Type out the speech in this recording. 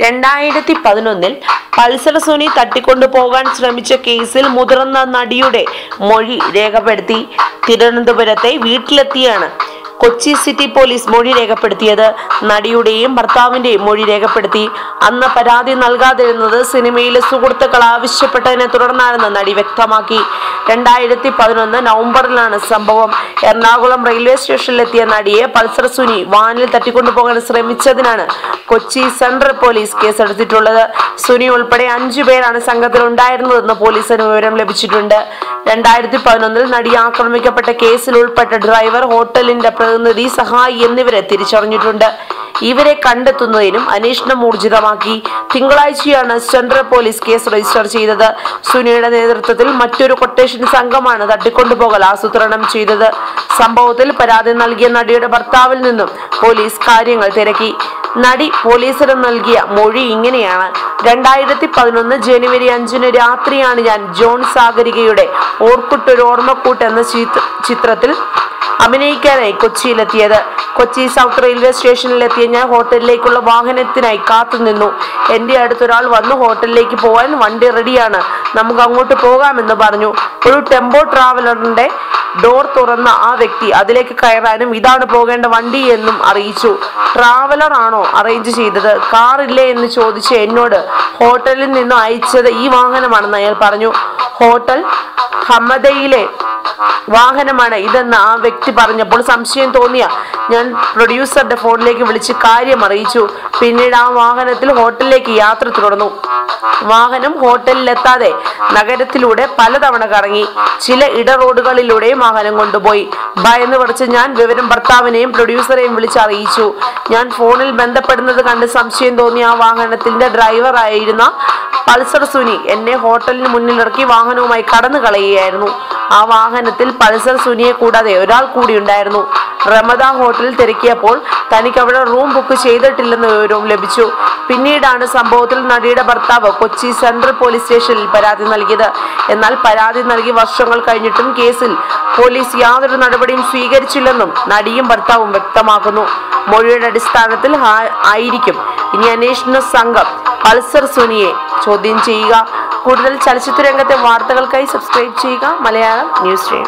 2011 Pulsar Suni തട്ടിക്കൊണ്ടുപോകാൻ ശ്രമിച്ച കേസിൽ മുതിർന്ന നടിയുടെ മൊഴി രേഖപ്പെടുത്തി. തിരുവനന്തപുരത്തെ വീട്ടിലെത്തിയാണ് കൊച്ചി സിറ്റി പോലീസ് മൊഴി രേഖപ്പെടുത്തിയത്. നടിയുടെയും ഭർത്താവിന്റെയും മൊഴി രേഖപ്പെടുത്തി. അന്ന് പരാതി നൽകാതിരുന്നത് സിനിമയിലെ സുഹൃത്തുക്കൾ ആവശ്യപ്പെട്ടതിനെ തുടർന്നാണെന്ന് നടി വ്യക്തമാക്കി. 2011 നവംബറിലാണ് സംഭവം. എറണാകുളം റെയിൽവേ സ്റ്റേഷനിലെത്തിയ നടിയെ പൾസർ സുനി വാനിൽ തട്ടിക്കൊണ്ടുപോകാൻ ശ്രമിച്ചതിനാണ് കൊച്ചി സെൻട്രൽ പോലീസ് കേസെടുത്തിട്ടുള്ളത്. സുനി ഉൾപ്പെടെ 5 പേരാണ് സംഘത്തിൽ ഉണ്ടായിരുന്നതെന്ന് പോലീസിന് വിവരം ലഭിച്ചിട്ടുണ്ട്. 2011 നടി ആക്രമിക്കപ്പെട്ട കേസിൽ ഉൾപ്പെട്ട ഡ്രൈവർ, ഹോട്ടലിന്റെ പ്രതിനിധി, സഹായി എന്നിവരെ തിരിച്ചറിഞ്ഞിട്ടുണ്ട്. ഇവരെ കണ്ടെത്തുന്നതിനും അന്വേഷണം ഊർജിതമാക്കി. തിങ്കളാഴ്ചയാണ് സെൻട്രൽ പോലീസ് കേസ് രജിസ്റ്റർ ചെയ്തത്. സുനിയുടെ നേതൃത്വത്തിൽ മറ്റൊരു കൊട്ടേഷൻ സംഘമാണ് തട്ടിക്കൊണ്ടുപോകൽ ആസൂത്രണം ചെയ്തത്. സംഭവത്തിൽ പരാതി നൽകിയ നടിയുടെ ഭർത്താവിൽ നിന്നും പോലീസ് കാര്യങ്ങൾ തിരക്കി. നടി പോലീസിന് നൽകിയ മൊഴി ഇങ്ങനെയാണ്: 2011 ജനുവരി 5 രാത്രിയാണ് ഞാൻ ജോൺ സാഗരികയുടെ ഓർക്കുട്ടൊരു ഓർമ്മക്കൂട്ട് എന്ന ചിത്രത്തിൽ അഭിനയിക്കാനായി കൊച്ചിയിലെത്തിയത്. കൊച്ചി സൗത്ത് റെയിൽവേ സ്റ്റേഷനിലെത്തിയ ഞാൻ ഹോട്ടലിലേക്കുള്ള വാഹനത്തിനായി കാത്തുനിന്നു. എന്റെ അടുത്തൊരാൾ വന്നു, ഹോട്ടലിലേക്ക് പോകാൻ വണ്ടി റെഡിയാണ്, നമുക്ക് അങ്ങോട്ട് പോകാമെന്ന് പറഞ്ഞു. ഒരു ടെമ്പോ ട്രാവലറിന്റെ ഡോർ തുറന്ന ആ വ്യക്തി അതിലേക്ക് കയറാനും ഇതാണ് പോകേണ്ട വണ്ടി എന്നും അറിയിച്ചു. ട്രാവലർ ആണോ അറേഞ്ച് ചെയ്തത്? കാർ ഇല്ലേ എന്ന് ചോദിച്ച് എന്നോട് ഹോട്ടലിൽ നിന്ന് അയച്ചത് ഈ വാഹനമാണെന്ന് അയാൾ പറഞ്ഞു. ഹോട്ടൽ ഹമദയിലെ വാഹനമാണ് ഇതെന്ന് ആ വ്യക്തി പറഞ്ഞപ്പോൾ സംശയം തോന്നിയ ഞാൻ പ്രൊഡ്യൂസറുടെ ഫോണിലേക്ക് വിളിച്ച് കാര്യം അറിയിച്ചു. പിന്നീട് ആ വാഹനത്തിൽ ഹോട്ടലിലേക്ക് യാത്ര തുടർന്നു. വാഹനം ഹോട്ടലിലെത്താതെ നഗരത്തിലൂടെ പലതവണ കറങ്ങി. ചില ഇടറോഡുകളിലൂടെയും വാഹനം കൊണ്ടുപോയി. ഭയന്ന് പറിച്ച് ഞാൻ വിവരം ഭർത്താവിനെയും പ്രൊഡ്യൂസറെയും വിളിച്ചറിയിച്ചു. ഞാൻ ഫോണിൽ ബന്ധപ്പെടുന്നത് കണ്ട് സംശയം തോന്നിയ ആ വാഹനത്തിന്റെ ഡ്രൈവറായിരുന്ന പൾസർ സുനി എന്നെ ഹോട്ടലിന് മുന്നിലിറക്കി വാഹനവുമായി കടന്നു കളയുകയായിരുന്നു. ആ വാഹനത്തിൽ പൾസർ സുനിയെ കൂടാതെ ഒരാൾ കൂടി ഉണ്ടായിരുന്നു. റമദ ഹോട്ടലിൽ തിരക്കിയപ്പോൾ തനിക്ക് അവിടെ റൂം ബുക്ക് ചെയ്തിട്ടില്ലെന്ന് വിവരവും ലഭിച്ചു. പിന്നീടാണ് സംഭവത്തിൽ നടിയുടെ ഭർത്താവ് കൊച്ചി സെൻട്രൽ പോലീസ് സ്റ്റേഷനിൽ പരാതി നൽകിയത്. എന്നാൽ പരാതി നൽകി വർഷങ്ങൾ കഴിഞ്ഞിട്ടും കേസിൽ പോലീസ് യാതൊരു നടപടിയും സ്വീകരിച്ചില്ലെന്നും നടിയും ഭർത്താവും വ്യക്തമാക്കുന്നു. മൊഴിയുടെ അടിസ്ഥാനത്തിൽ ആയിരിക്കും ഇനി അന്വേഷണ സംഘം പൾസർ സുനിയെ ചോദ്യം ചെയ്യുക. കൂടുതൽ ചലച്ചിത്ര രംഗത്തെ വാർത്തകൾക്കായി സബ്സ്ക്രൈബ് ചെയ്യുക മലയാളം ന്യൂസ് സ്ട്രീം.